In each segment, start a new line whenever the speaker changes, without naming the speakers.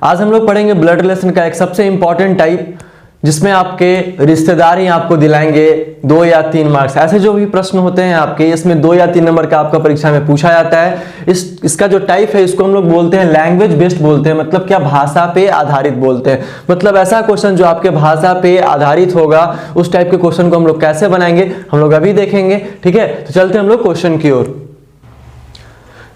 आज हम लोग पढ़ेंगे ब्लड रिलेशन का एक सबसे इंपॉर्टेंट टाइप, जिसमें आपके रिश्तेदार ही आपको दिलाएंगे 2 या 3 मार्क्स। ऐसे जो भी प्रश्न होते हैं आपके, इसमें 2 या 3 नंबर का आपका परीक्षा में पूछा जाता है। इसका जो टाइप है, इसको हम लोग बोलते हैं लैंग्वेज बेस्ड बोलते हैं, मतलब क्या भाषा पे आधारित बोलते हैं। मतलब ऐसा क्वेश्चन जो आपके भाषा पे आधारित होगा, उस टाइप के क्वेश्चन को हम लोग कैसे बनाएंगे हम लोग अभी देखेंगे। ठीक है, तो चलते हम लोग क्वेश्चन की ओर।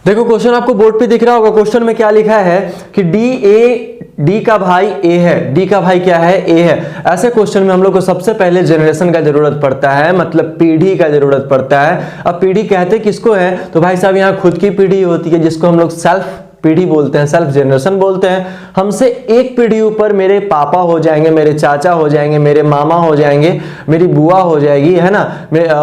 देखो क्वेश्चन आपको बोर्ड पे दिख रहा होगा। क्वेश्चन में क्या लिखा है कि डी का भाई ए है। डी का भाई क्या है? ए है। ऐसे क्वेश्चन में हम लोग को सबसे पहले जनरेशन का जरूरत पड़ता है, मतलब पीढ़ी का जरूरत पड़ता है। अब पीढ़ी कहते किसको है? तो भाई साहब यहाँ खुद की पीढ़ी होती है, जिसको हम लोग सेल्फ पीढ़ी बोलते हैं, सेल्फ जनरेशन बोलते हैं। हमसे एक पीढ़ी ऊपर मेरे पापा हो जाएंगे, मेरे चाचा हो जाएंगे, मेरे मामा हो जाएंगे, मेरी बुआ हो जाएगी, है ना,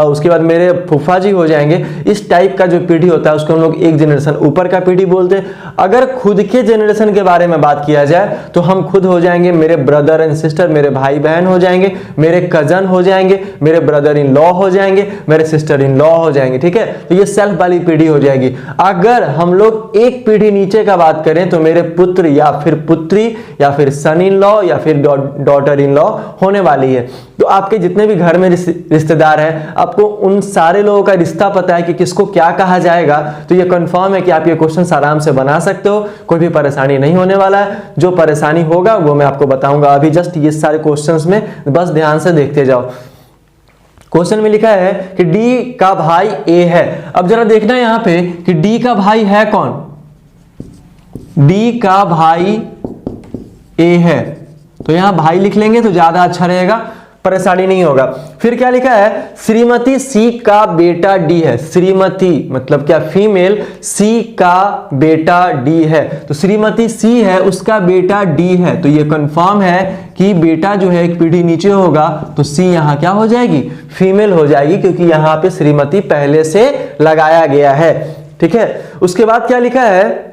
उसके बाद मेरे फूफा जी हो जाएंगे। इस टाइप का जो पीढ़ी होता है उसको हम लोग एक जनरेशन ऊपर का पीढ़ी बोलते हैं। अगर खुद के जनरेशन के बारे में बात किया जाए तो हम खुद हो जाएंगे मेरे ब्रदर एंड सिस्टर, मेरे भाई बहन हो जाएंगे, मेरे कजन हो जाएंगे, मेरे ब्रदर इन लॉ हो जाएंगे, मेरे सिस्टर इन लॉ हो जाएंगे। ठीक है, तो ये सेल्फ वाली पीढ़ी हो जाएगी। अगर हम लोग एक पीढ़ी नीचे का बात करें तो मेरे पुत्र या फिर पुत्री या फिर सन इन लॉ या फिर डॉटर इन लॉ होने वाली है। तो आपके जितने भी घर में रिश्तेदार हैं, आपको उन सारे लोगों का रिश्ता पता है कि किसको क्या कहा जाएगा। तो ये कंफर्म है कि आप ये क्वेश्चन आराम से बना सकते हो, कोई भी परेशानी नहीं होने वाला है। जो परेशानी होगा वो मैं आपको बताऊंगा अभी। जस्ट ये सारे क्वेश्चंस में बस ध्यान से देखते जाओ। क्वेश्चन में लिखा है कि डी का भाई ए है। अब जरा देखना यहां पे कि डी का भाई है कौन? डी का भाई ए है, तो यहां भाई लिख लेंगे तो ज्यादा अच्छा रहेगा, परेशानी नहीं होगा। फिर क्या लिखा है? श्रीमती सी का बेटा डी है। श्रीमती मतलब क्या? फीमेल। सी का बेटा डी है, तो श्रीमती सी है, उसका बेटा डी है। तो ये कंफर्म है कि बेटा जो है एक पीढ़ी नीचे होगा, तो सी यहां क्या हो जाएगी? फीमेल हो जाएगी, क्योंकि यहां पे श्रीमती पहले से लगाया गया है। ठीक है, उसके बाद क्या लिखा है?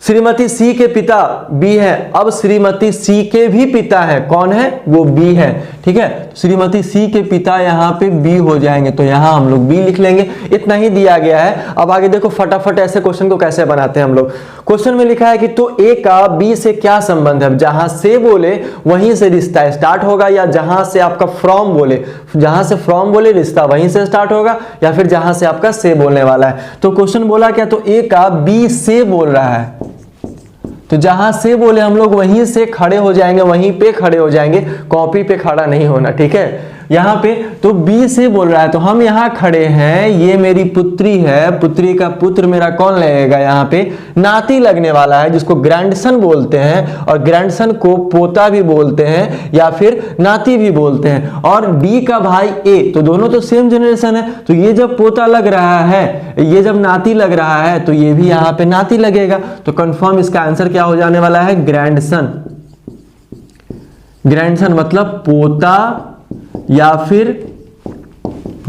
श्रीमती सी के पिता बी है। अब श्रीमती सी के भी पिता है, कौन है? वो बी है। ठीक है, श्रीमती सी के पिता यहाँ पे बी हो जाएंगे, तो यहाँ हम लोग बी लिख लेंगे। इतना ही दिया गया है। अब आगे देखो फटाफट ऐसे क्वेश्चन को कैसे बनाते हैं हम लोग। क्वेश्चन में लिखा है कि तो ए का बी से क्या संबंध है? जहां से बोले वहीं से रिश्ता स्टार्ट होगा, या जहां से आपका फ्रॉम बोले, जहां से फ्रॉम बोले रिश्ता वहीं से स्टार्ट होगा, या फिर जहां से आपका से बोलने वाला है। तो क्वेश्चन बोला क्या? तो ए का बी से बोल रहा है, तो जहां से बोले हम लोग वहीं से खड़े हो जाएंगे, वहीं पे खड़े हो जाएंगे, कॉपी पे खड़ा नहीं होना। ठीक है, यहां पे तो बी से बोल रहा है, तो हम यहां खड़े हैं, ये मेरी पुत्री है, पुत्री का पुत्र मेरा कौन लगेगा? यहां पे नाती लगने वाला है, जिसको ग्रैंडसन बोलते हैं, और ग्रैंडसन को पोता भी बोलते हैं या फिर नाती भी बोलते हैं। और डी का भाई ए, तो दोनों तो सेम जनरेशन है, तो ये जब पोता लग रहा है, ये जब नाती लग रहा है, तो ये भी यहां पे नाती लगेगा। तो कंफर्म इसका आंसर क्या हो जाने वाला है? ग्रैंडसन। ग्रैंडसन मतलब पोता या फिर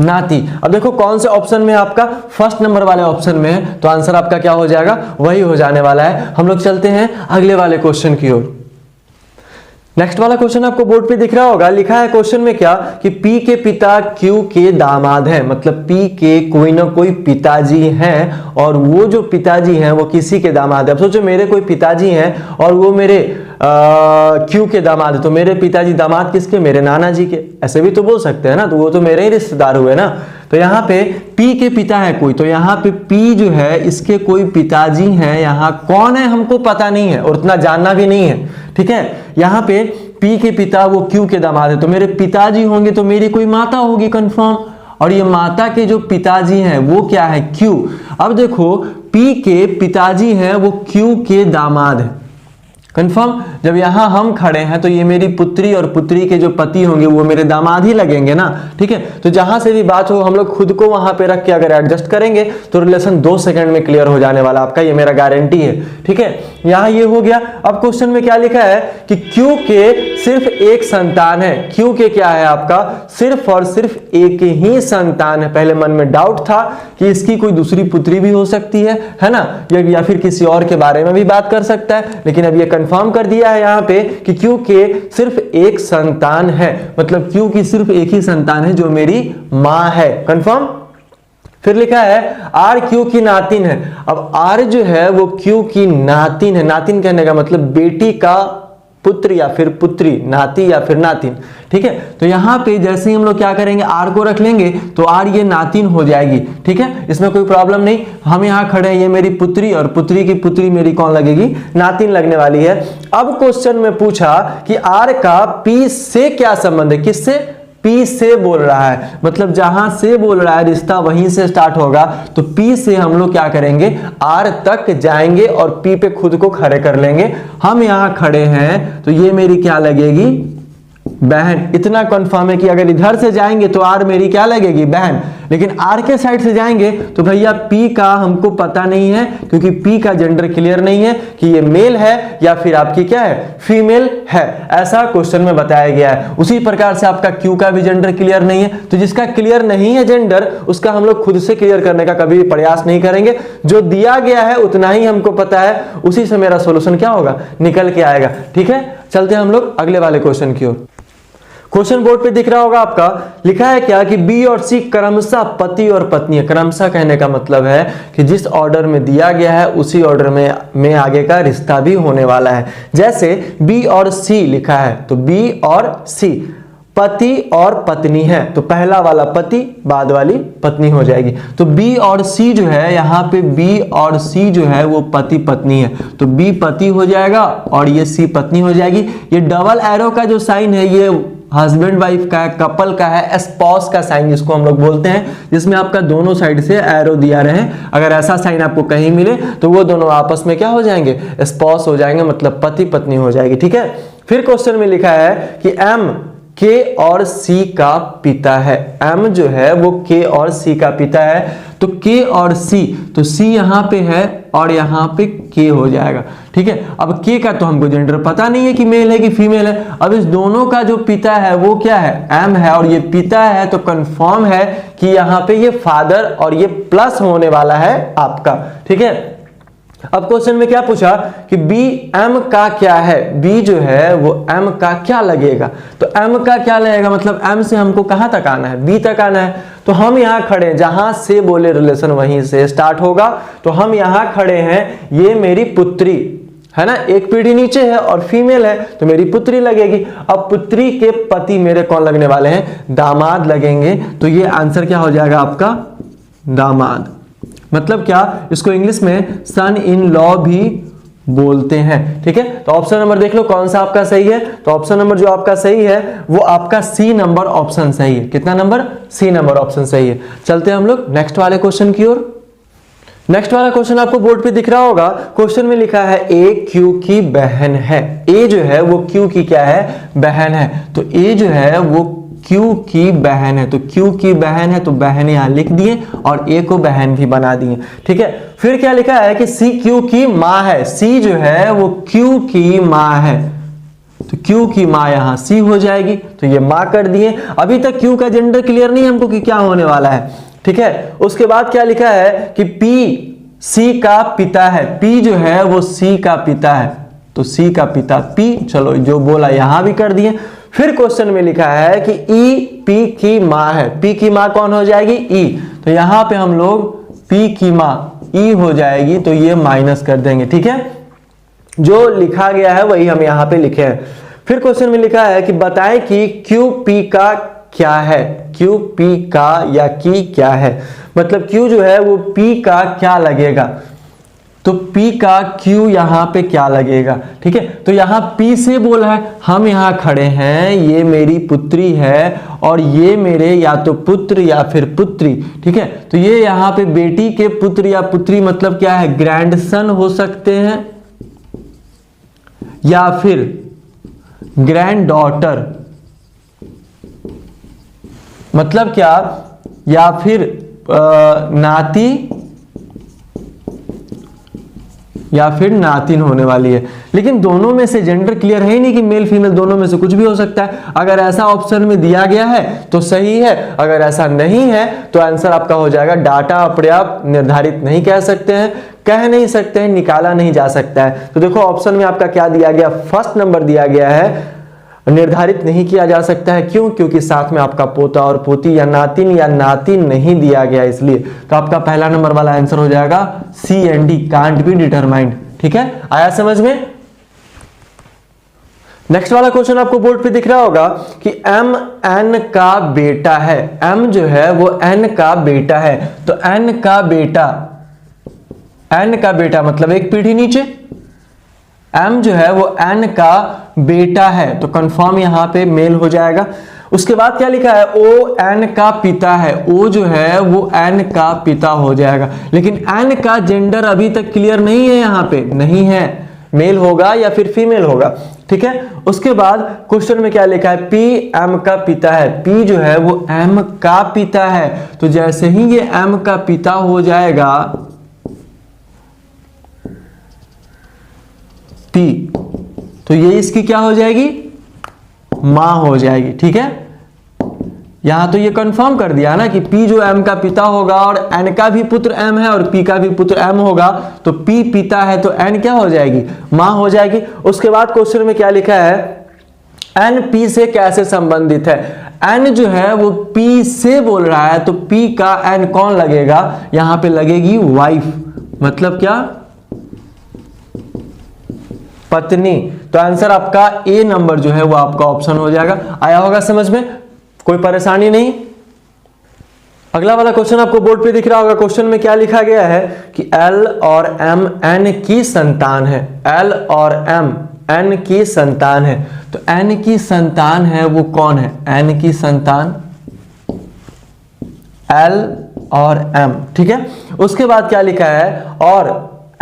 नाती। अब देखो कौन से ऑप्शन में आपका फर्स्ट नंबर वाले ऑप्शन में है, तो आंसर आपका क्या हो जाएगा? वही हो जाने वाला है। हम लोग चलते हैं अगले वाले क्वेश्चन की ओर। नेक्स्ट वाला क्वेश्चन आपको बोर्ड पे दिख रहा होगा। लिखा है क्वेश्चन में क्या कि पी के पिता क्यू के दामाद हैं, मतलब पी के कोई ना कोई पिताजी हैं, और वो जो पिताजी हैं वो किसी के दामाद है। अब सोचो मेरे कोई पिताजी हैं और वो मेरे क्यू के दामाद है, तो मेरे पिताजी दामाद किसके? मेरे नाना जी के। ऐसे भी तो बोल सकते हैं ना, तो वो तो मेरे ही रिश्तेदार हुए ना। तो यहाँ पे पी के पिता है कोई, तो यहाँ पे पी जो है इसके कोई पिताजी हैं। यहाँ कौन है हमको पता नहीं है, और उतना जानना भी नहीं है। ठीक है, यहाँ पे पी के पिता वो क्यू के दामाद है, तो मेरे पिताजी होंगे तो मेरी कोई माता होगी कंफर्म, और ये माता के जो पिताजी हैं वो क्या है? क्यू। अब देखो पी के पिताजी हैं वो क्यू के दामाद है, कंफर्म। जब यहां हम खड़े हैं तो ये मेरी पुत्री और पुत्री के जो पति होंगे वो मेरे दामाद ही लगेंगे ना। ठीक है, तो जहां से भी बात हो हम लोग खुद को वहां पे रख के अगर एडजस्ट करेंगे तो रिलेशन 2 सेकंड में क्लियर हो जाने वाला आपका, ये मेरा गारंटी है। ठीक है, यहां ये हो गया। अब क्वेश्चन में क्या लिखा है कि क्यू के सिर्फ एक संतान है। क्यू के क्या है आपका? सिर्फ और सिर्फ एक ही संतान है। पहले मन में डाउट था कि इसकी कोई दूसरी पुत्री भी हो सकती है ना, या फिर किसी और के बारे में भी बात कर सकता है, लेकिन अब ये कंफर्म कर दिया है यहाँ पे कि क्यू के सिर्फ एक संतान है, मतलब क्यू की सिर्फ एक ही संतान है जो मेरी मां है। कंफर्म। फिर लिखा है आर क्यू की नातिन है। अब आर जो है वो क्यू की नातिन है। नातिन कहने का मतलब बेटी का पुत्र या फिर पुत्री, नाती या फिर नातिन, ठीक है। तो यहां पे जैसे ही हम लोग क्या करेंगे, आर को रख लेंगे तो आर ये नातिन हो जाएगी, ठीक है, इसमें कोई प्रॉब्लम नहीं। हम यहां खड़े हैं, ये मेरी पुत्री और पुत्री की पुत्री मेरी कौन लगेगी, नातिन लगने वाली है। अब क्वेश्चन में पूछा कि आर का पी से क्या संबंध है, किससे, पी से बोल रहा है, मतलब जहां से बोल रहा है रिश्ता वहीं से स्टार्ट होगा। तो पी से हम लोग क्या करेंगे, आर तक जाएंगे और पी पे खुद को खड़े कर लेंगे। हम यहां खड़े हैं तो ये मेरी क्या लगेगी, बहन। इतना कंफर्म है कि अगर इधर से जाएंगे तो आर मेरी क्या लगेगी, बहन। लेकिन आर के साइड से जाएंगे तो भैया पी का हमको पता नहीं है, क्योंकि पी का जेंडर क्लियर नहीं है कि ये मेल है या फिर आपकी क्या है, फीमेल है। ऐसा क्वेश्चन में बताया गया है। उसी प्रकार से आपका क्यू का भी जेंडर क्लियर नहीं है। तो जिसका क्लियर नहीं है जेंडर, उसका हम लोग खुद से क्लियर करने का कभी भी प्रयास नहीं करेंगे। जो दिया गया है उतना ही हमको पता है, उसी से मेरा सोल्यूशन क्या होगा, निकल के आएगा, ठीक है। चलते हैं हम लोग अगले वाले क्वेश्चन की ओर। क्वेश्चन बोर्ड पे दिख रहा होगा आपका, लिखा है क्या कि बी और सी क्रमशः पति और पत्नी है। क्रमशः कहने का मतलब है कि जिस ऑर्डर में दिया गया है उसी ऑर्डर में आगे का रिश्ता भी होने वाला है। जैसे बी और सी लिखा है तो बी और सी, पति और पत्नी है तो पहला वाला पति बाद वाली पत्नी हो जाएगी। तो बी और सी जो है, यहाँ पे बी और सी जो है वो पति पत्नी है, तो बी पति हो जाएगा और ये सी पत्नी हो जाएगी। ये डबल एरो का जो साइन है ये हस्बैंड वाइफ का है, कपल का है, स्पॉस का साइन जिसको हम लोग बोलते हैं, जिसमें आपका दोनों साइड से एरो दिया रहे। अगर ऐसा साइन आपको कहीं मिले तो वो दोनों आपस में क्या हो जाएंगे, स्पॉस हो जाएंगे, मतलब पति पत्नी हो जाएगी, ठीक है। फिर क्वेश्चन में लिखा है कि एम के और सी का पिता है। एम जो है वो के और सी का पिता है, तो के और सी, तो सी यहां पे है और यहां पे के हो जाएगा, ठीक है। अब के का तो हमको जेंडर पता नहीं है कि मेल है कि फीमेल है। अब इस दोनों का जो पिता है वो क्या है, एम है, और ये पिता है, तो कंफर्म है कि यहां पे ये फादर और ये प्लस होने वाला है आपका, ठीक है। अब क्वेश्चन में क्या पूछा कि बी एम का क्या है, बी जो है वो एम का क्या लगेगा। तो एम का क्या लगेगा, मतलब एम से हमको कहां तक आना है, बी तक आना है। तो हम यहां खड़े हैं, जहां से बोले रिलेशन वहीं से स्टार्ट होगा। तो हम यहां खड़े हैं, ये मेरी पुत्री है ना, एक पीढ़ी नीचे है और फीमेल है तो मेरी पुत्री लगेगी। अब पुत्री के पति मेरे कौन लगने वाले हैं, दामाद लगेंगे। तो ये आंसर क्या हो जाएगा आपका, दामाद। मतलब क्या, इसको इंग्लिश में सन इन लॉ भी बोलते हैं, ठीक है। तो ऑप्शन नंबर देख लो कौन सा आपका सही है। तो ऑप्शन नंबर जो आपका सही है वो आपका सी नंबर ऑप्शन सही है। कितना नंबर, सी नंबर ऑप्शन सही है। चलते हैं हम लोग नेक्स्ट वाले क्वेश्चन की ओर। नेक्स्ट वाला क्वेश्चन आपको बोर्ड पे दिख रहा होगा। क्वेश्चन में लिखा है ए क्यू की बहन है। ए जो है वो क्यू की क्या है, बहन है। तो ए जो है वो क्यू की बहन है, तो क्यू की बहन है तो बहन यहां लिख दिए और ए को बहन भी बना दिए, ठीक है। फिर क्या लिखा है कि सी क्यू की मां है। सी जो है वो क्यू की मां है, तो क्यू की मां यहां सी हो जाएगी, तो ये मां कर दिए। अभी तक क्यू का जेंडर क्लियर नहीं हमको कि क्या होने वाला है, ठीक है। उसके बाद क्या लिखा है कि पी सी का पिता है। पी जो है वो सी का पिता है, तो सी का पिता पी, चलो जो बोला यहां भी कर दिए। फिर क्वेश्चन में लिखा है कि ई पी की मां है। पी की मां कौन हो जाएगी, ई, तो यहां पे हम लोग पी की मां ई हो जाएगी, तो ये माइनस कर देंगे, ठीक है। जो लिखा गया है वही हम यहां पे लिखे हैं। फिर क्वेश्चन में लिखा है कि बताएं कि क्यू पी का क्या है। क्यू पी का या की क्या है, मतलब क्यू जो है वो पी का क्या लगेगा। तो P का Q यहां पे क्या लगेगा, ठीक है। तो यहां P से बोला है, हम यहां खड़े हैं, ये मेरी पुत्री है और ये मेरे या तो पुत्र या फिर पुत्री, ठीक है। तो ये यहां पे बेटी के पुत्र या पुत्री मतलब क्या है, ग्रैंडसन हो सकते हैं या फिर ग्रैंड डॉटर, मतलब क्या, या फिर नाती या फिर नातिन होने वाली है। लेकिन दोनों में से जेंडर क्लियर है ही नहीं कि मेल फीमेल, दोनों में से कुछ भी हो सकता है। अगर ऐसा ऑप्शन में दिया गया है तो सही है, अगर ऐसा नहीं है तो आंसर आपका हो जाएगा डाटा अपने आप निर्धारित नहीं कह सकते हैं, कह नहीं सकते हैं, निकाला नहीं जा सकता है। तो देखो ऑप्शन में आपका क्या दिया गया, फर्स्ट नंबर दिया गया है निर्धारित नहीं किया जा सकता है। क्यों? क्योंकि साथ में आपका पोता और पोती या नातिन नहीं दिया गया, इसलिए। तो आपका पहला नंबर वाला आंसर हो जाएगा C and D, can't be determined. ठीक है, आया समझ में? नेक्स्ट वाला क्वेश्चन आपको बोर्ड पे दिख रहा होगा कि m n का बेटा है। m जो है वो n का बेटा है, तो n का बेटा मतलब एक पीढ़ी नीचे। m जो है वो n का बेटा है, तो कंफर्म यहां पे मेल हो जाएगा। उसके बाद क्या लिखा है? o n का पिता है। o जो है वो n का पिता हो जाएगा, लेकिन n का जेंडर अभी तक क्लियर नहीं है, यहां पे नहीं है, मेल होगा या फिर फीमेल होगा। ठीक है, उसके बाद क्वेश्चन में क्या लिखा है? p m का पिता है। p जो है वो m का पिता है, तो जैसे ही ये m का पिता हो जाएगा p, तो ये इसकी क्या हो जाएगी? मां हो जाएगी। ठीक है, यहां तो ये कंफर्म कर दिया ना कि p जो m का पिता होगा और n का भी पुत्र m है और p का भी पुत्र m होगा, तो p पिता है तो n क्या हो जाएगी? मां हो जाएगी। उसके बाद क्वेश्चन में क्या लिखा है? n p से कैसे संबंधित है? n जो है वो p से बोल रहा है, तो p का n कौन लगेगा? यहां पे लगेगी वाइफ, मतलब क्या? पत्नी। तो आंसर आपका ए नंबर जो है वो आपका ऑप्शन हो जाएगा। आया होगा समझ में? कोई परेशानी नहीं। अगला वाला क्वेश्चन आपको बोर्ड पे दिख रहा होगा। क्वेश्चन में क्या लिखा गया है कि L और M N की संतान है। L और M N की संतान है, तो N की संतान है वो कौन है? N की संतान L और M। ठीक है, उसके बाद क्या लिखा है? और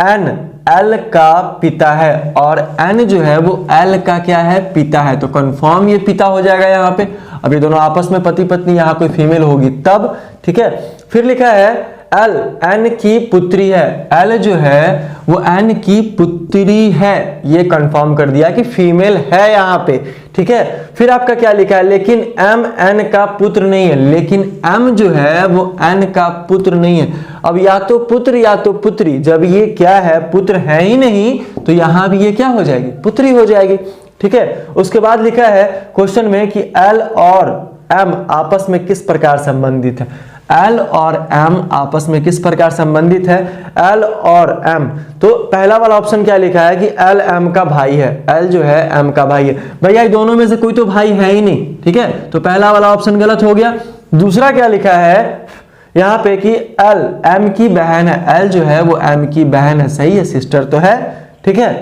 N L का पिता है और N जो है वो L का क्या है? पिता है, तो कंफर्म ये पिता हो जाएगा यहाँ पे। अब ये दोनों आपस में पति पत्नी, यहाँ कोई फीमेल होगी तब। ठीक है, फिर लिखा है L N की पुत्री है। L जो है वो N की पुत्री है, ये कंफर्म कर दिया कि फीमेल है यहाँ पे। ठीक है, फिर आपका क्या लिखा है? लेकिन M N का पुत्र नहीं है। लेकिन M जो है वो N का पुत्र नहीं है। अब या तो पुत्र या तो पुत्री, जब ये क्या है? पुत्र है ही नहीं, तो यहां भी ये क्या हो जाएगी? पुत्री हो जाएगी। ठीक है, उसके बाद लिखा है क्वेश्चन में कि L और M आपस में किस प्रकार संबंधित है? L और M आपस में किस प्रकार संबंधित है? L और M, तो पहला वाला ऑप्शन क्या लिखा है कि L M का भाई है। L जो है M का भाई है। भैया ये दोनों में से कोई तो भाई है ही नहीं। ठीक है, तो पहला वाला ऑप्शन गलत हो गया। दूसरा क्या लिखा है यहाँ पे कि L M की बहन है। L जो है वो M की बहन है, सही है, सिस्टर तो है। ठीक है,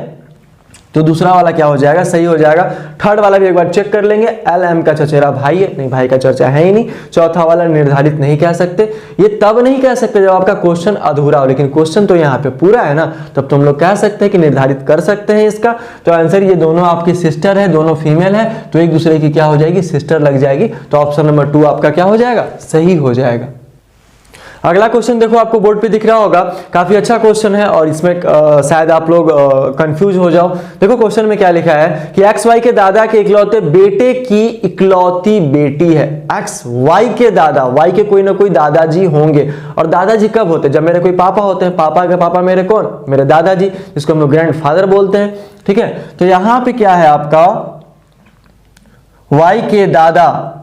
तो दूसरा वाला क्या हो जाएगा? सही हो जाएगा। थर्ड वाला भी एक बार चेक कर लेंगे। L M का चचेरा भाई है, नहीं, भाई का चर्चा है ही नहीं। चौथा वाला निर्धारित नहीं कह सकते, ये तब नहीं कह सकते जब आपका क्वेश्चन अधूरा हो, लेकिन क्वेश्चन तो यहाँ पे पूरा है ना, तब तुम लोग कह सकते हैं कि निर्धारित कर सकते हैं इसका। तो आंसर ये दोनों आपकी सिस्टर है, दोनों फीमेल है, तो एक दूसरे की क्या हो जाएगी? सिस्टर लग जाएगी। तो ऑप्शन नंबर 2 आपका क्या हो जाएगा? सही हो जाएगा। अगला क्वेश्चन देखो आपको बोर्ड पे दिख रहा होगा, काफी अच्छा क्वेश्चन है और इसमें शायद आप लोग कंफ्यूज हो जाओ। देखो क्वेश्चन में क्या लिखा है कि एक्स वाई के दादा के इकलौते बेटे की इकलौती बेटी है। एक्स वाई के दादा, वाई के कोई ना कोई दादाजी होंगे, और दादाजी कब होते हैं? जब मेरे कोई पापा होते हैं। पापा के पापा मेरे कौन? मेरे दादाजी, जिसको हम लोग ग्रैंडफादर बोलते हैं। ठीक है, तो यहां पे क्या है आपका? वाई के दादा,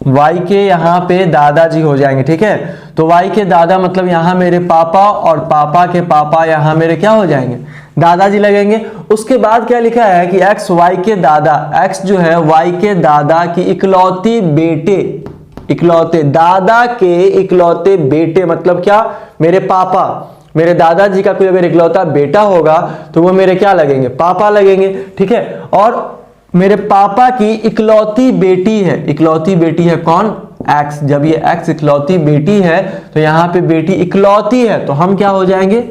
y के यहाँ पे दादाजी हो जाएंगे। ठीक है, तो y के दादा मतलब यहाँ मेरे पापा, और पापा के पापा यहाँ मेरे क्या हो जाएंगे? दादाजी लगेंगे। उसके बाद क्या लिखा है कि x y के दादा, x जो है y के दादा की इकलौती बेटे, इकलौते दादा के इकलौते बेटे मतलब क्या? मेरे पापा, मेरे दादाजी का कोई अगर इकलौता बेटा होगा तो वो मेरे क्या लगेंगे? पापा लगेंगे। ठीक है, और मेरे पापा की इकलौती बेटी है। इकलौती बेटी है कौन? एक्स। जब ये एक्स इकलौती बेटी है तो यहां पे बेटी इकलौती है, तो हम क्या हो जाएंगे?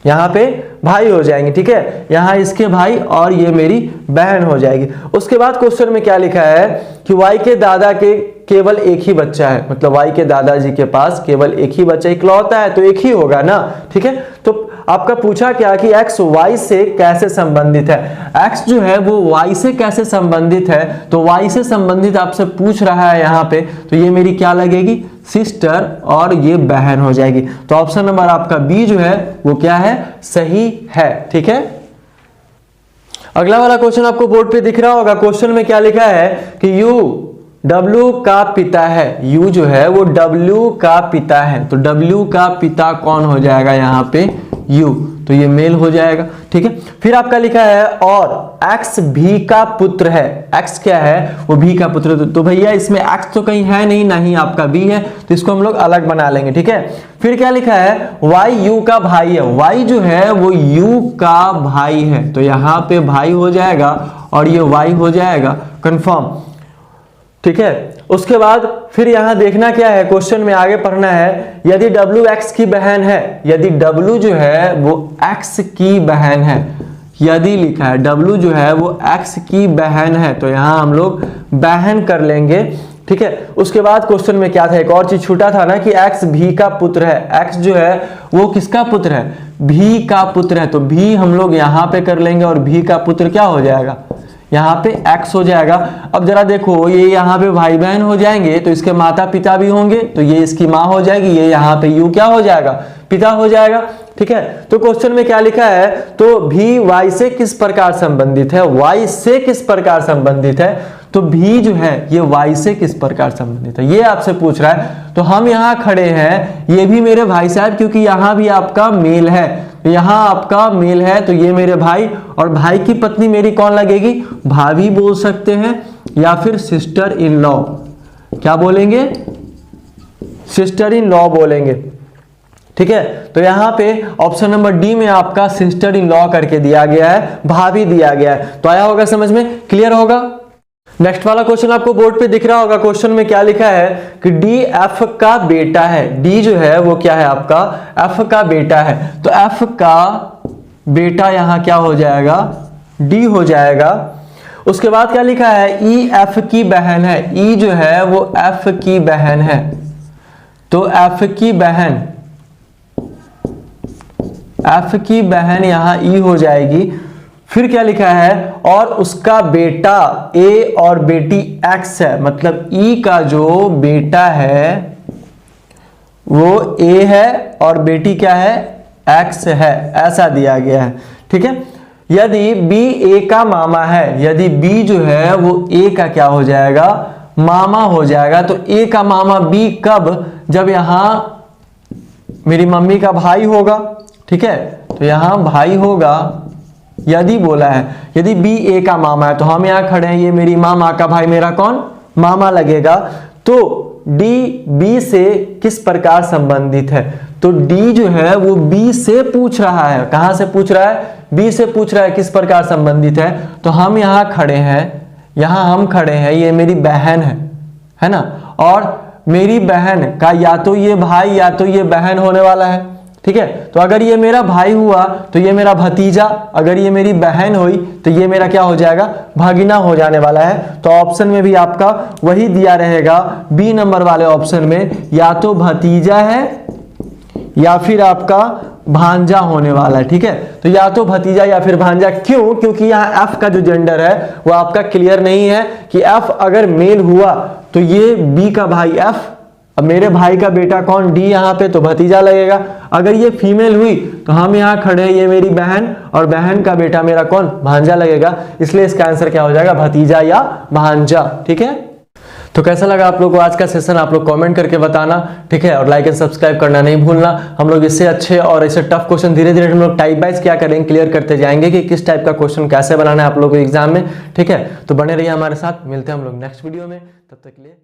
यहां पे भाई हो जाएंगे। ठीक है, यहां इसके भाई और ये मेरी बहन हो जाएगी। उसके बाद क्वेश्चन में क्या लिखा है कि वाई के दादा के केवल एक ही बच्चा है, मतलब वाई के दादाजी के पास केवल एक ही बच्चा, इकलौता है तो एक ही होगा ना। ठीक है, तो आपका पूछा क्या कि एक्स वाई से कैसे संबंधित है? एक्स जो है वो वाई से कैसे संबंधित है? तो वाई से संबंधित आपसे पूछ रहा है यहाँ पे, तो ये मेरी क्या लगेगी? सिस्टर, और ये बहन हो जाएगी। तो ऑप्शन नंबर आपका बी जो है वो क्या है? सही है। ठीक है, अगला वाला क्वेश्चन आपको बोर्ड पे दिख रहा होगा। क्वेश्चन में क्या लिखा है कि यू W का पिता है। U जो है वो W का पिता है, तो W का पिता कौन हो जाएगा यहाँ पे? U, तो ये मेल हो जाएगा। ठीक है, फिर आपका लिखा है और X भी का पुत्र है। X क्या है? वो भी का पुत्र। तो भैया इसमें X तो कहीं है नहीं, ना ही आपका B है, तो इसको हम लोग अलग बना लेंगे। ठीक है, फिर क्या लिखा है? Y U का भाई है। Y जो है वो U का भाई है, तो यहाँ पे भाई हो जाएगा और ये Y हो जाएगा कंफर्म। ठीक है, उसके बाद फिर यहां देखना क्या है, क्वेश्चन में आगे पढ़ना है, यदि W X की बहन है, यदि W जो है वो X की बहन है, यदि लिखा है W जो है वो X की बहन है, तो यहां हम लोग बहन कर लेंगे। ठीक है, उसके बाद क्वेश्चन में क्या था, एक और चीज छूटा था ना कि X भी का पुत्र है। X जो है वो किसका पुत्र है? भी का पुत्र है, तो भी हम लोग यहां पे कर लेंगे और भी का पुत्र क्या हो जाएगा? यहाँ पे X हो जाएगा। अब जरा देखो, ये यहाँ पे भाई बहन हो जाएंगे तो इसके माता पिता भी होंगे, तो ये इसकी माँ हो जाएगी, ये यहाँ पे U क्या हो जाएगा? पिता हो जाएगा। ठीक है, तो क्वेश्चन में क्या लिखा है, तो भी Y से किस प्रकार संबंधित है? Y से किस प्रकार संबंधित है? तो भी जो है ये Y से किस प्रकार संबंधित है, ये आपसे पूछ रहा है। तो हम यहाँ खड़े हैं, ये भी मेरे भाई साहब, क्योंकि यहाँ भी आपका मेल है, यहाँ आपका मेल है, तो ये मेरे भाई, और भाई की पत्नी मेरी कौन लगेगी? भाभी बोल सकते हैं या फिर सिस्टर इन लॉ। क्या बोलेंगे? सिस्टर इन लॉ बोलेंगे। ठीक है, तो यहाँ पे ऑप्शन नंबर डी में आपका सिस्टर इन लॉ करके दिया गया है, भाभी दिया गया है। तो आया होगा समझ में, क्लियर होगा। नेक्स्ट वाला क्वेश्चन आपको बोर्ड पे दिख रहा होगा। क्वेश्चन में क्या लिखा है कि डी एफ का बेटा है। डी जो है वो क्या है आपका? एफ का बेटा है, तो एफ का बेटा यहां क्या हो जाएगा? डी हो जाएगा। उसके बाद क्या लिखा है? ई एफ की बहन है। ई जो है वो एफ की बहन है, तो एफ की बहन, एफ की बहन यहां ई हो जाएगी। फिर क्या लिखा है? और उसका बेटा ए और बेटी एक्स है, मतलब ई का जो बेटा है वो ए है और बेटी क्या है? एक्स है, ऐसा दिया गया है। ठीक है, यदि बी ए का मामा है, यदि बी जो है वो ए का क्या हो जाएगा? मामा हो जाएगा। तो ए का मामा बी कब? जब यहां मेरी मम्मी का भाई होगा। ठीक है, तो यहां भाई होगा, यदि बोला है, यदि बी ए का मामा है, तो हम यहां खड़े हैं, ये मेरी मामा का भाई मेरा कौन? मामा लगेगा। तो डी बी से किस प्रकार संबंधित है? तो डी जो है वो बी से पूछ रहा है। कहां से पूछ रहा है? बी से पूछ रहा है किस प्रकार संबंधित है। तो हम यहां खड़े हैं, यहां हम खड़े हैं, ये मेरी बहन है ना, और मेरी बहन का या तो ये भाई या तो ये बहन होने वाला है। ठीक है, तो अगर ये मेरा भाई हुआ तो ये मेरा भतीजा, अगर ये मेरी बहन हुई तो ये मेरा क्या हो जाएगा? भगिना हो जाने वाला है। तो ऑप्शन में भी आपका वही दिया रहेगा, बी नंबर वाले ऑप्शन में, या तो भतीजा है या फिर आपका भांजा होने वाला है। ठीक है, तो या तो भतीजा या फिर भांजा। क्यों? क्योंकि यहाँ एफ का जो जेंडर है वो आपका क्लियर नहीं है कि एफ अगर मेल हुआ तो ये बी का भाई एफ, अब मेरे भाई का बेटा कौन? डी, यहाँ पे तो भतीजा लगेगा। अगर ये फीमेल हुई तो हम यहाँ खड़े हैं, ये मेरी बहन, और बहन का बेटा मेरा कौन? भांजा लगेगा। इसलिए इसका आंसर क्या हो जाएगा? भतीजा या भांजा। ठीक है, तो कैसा लगा आप लोग को आज का सेशन, आप लोग कमेंट करके बताना। ठीक है, और लाइक एंड सब्सक्राइब करना नहीं भूलना। हम लोग इससे अच्छे और ऐसे टफ क्वेश्चन धीरे धीरे हम लोग टाइप वाइज क्या करेंगे, क्लियर करते जाएंगे कि किस टाइप का क्वेश्चन कैसे बनाना है आप लोगों को एग्जाम में। ठीक है, तो बने रहिए हमारे साथ, मिलते हैं हम लोग नेक्स्ट वीडियो में, तब तक के लिए।